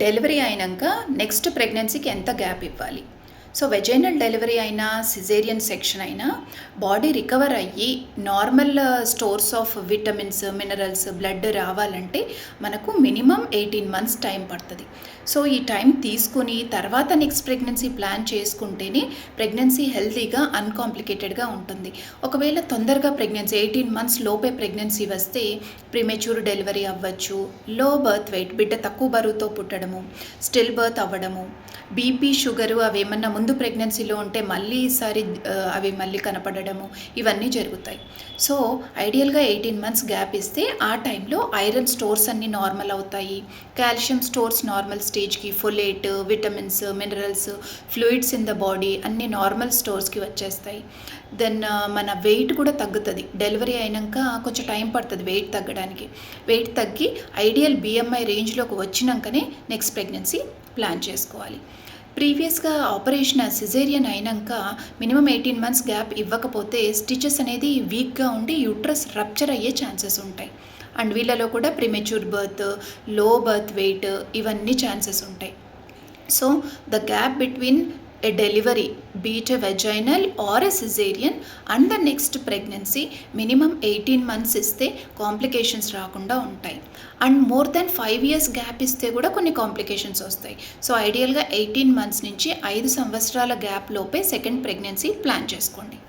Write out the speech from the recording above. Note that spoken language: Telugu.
డెలివరీ అయినాక నెక్స్ట్ ప్రెగ్నెన్సీకి ఎంత గ్యాప్ ఇవ్వాలి? సో వెజైనల్ డెలివరీ అయినా సిజేరియన్ సెక్షన్ అయినా బాడీ రికవర్ అయ్యి normal stores of vitamins, minerals, blood రావాలంటే మనకు మినిమం 18 months టైం పడుతుంది. సో ఈ టైం తీసుకుని తర్వాత నెక్స్ట్ ప్రెగ్నెన్సీ ప్లాన్ చేసుకుంటేనే ప్రెగ్నెన్సీ హెల్తీగా అన్కాంప్లికేటెడ్గా ఉంటుంది. ఒకవేళ తొందరగా ప్రెగ్నెన్సీ 18 months లోపే ప్రెగ్నెన్సీ వస్తే ప్రీమెచ్యూర్ డెలివరీ అవ్వచ్చు, లో బర్త్ వెయిట్, బిడ్డ తక్కువ బరువుతో పుట్టడము, స్టిల్ బర్త్ అవ్వడము, బీపీ, షుగరు అవేమన్నా ముందు ప్రెగ్నెన్సీలో ఉంటే మళ్ళీ ఈసారి అవి మళ్ళీ కనపడము, ఇవన్నీ జరుగుతాయి. సో ఐడియల్గా 18 months గ్యాప్ ఇస్తే ఆ టైంలో ఐరన్ స్టోర్స్ అన్నీ నార్మల్ అవుతాయి, కాల్షియం స్టోర్స్ నార్మల్ స్టేజ్కి, folate, vitamins, minerals, fluids in the body అన్నీ నార్మల్ స్టోర్స్కి వచ్చేస్తాయి. దెన్ మన వెయిట్ కూడా తగ్గుతుంది. డెలివరీ అయినాక కొంచెం టైం పడుతుంది వెయిట్ తగ్గడానికి. వెయిట్ తగ్గి ఐడియల్ బిఎంఐ రేంజ్లోకి వచ్చినాకనే నెక్స్ట్ ప్రెగ్నెన్సీ ప్లాన్ చేసుకోవాలి. ప్రీవియస్గా ఆపరేషన్ సిజేరియన్ అయినాక మినిమం 18 months గ్యాప్ ఇవ్వకపోతే స్టిచెస్ అనేది వీక్గా ఉండి యూట్రస్ రప్చర్ అయ్యే ఛాన్సెస్ ఉంటాయి. అండ్ వీళ్ళలో కూడా premature birth, low birth weight ఇవన్నీ ఛాన్సెస్ ఉంటాయి. So the gap between a delivery, be it a vaginal or a cesarean, and the next pregnancy minimum 18 months ఇస్తే కాంప్లికేషన్స్ రాకుండా ఉంటాయి. And more than 5 years gap ఇస్తే కూడా కొన్ని కాంప్లికేషన్స్ వస్తాయి. సో ఐడియల్గా 18 months నుంచి 5 సంవత్సరాల గ్యాప్ లోపే సెకండ్ ప్రెగ్నెన్సీ ప్లాన్ చేసుకోండి.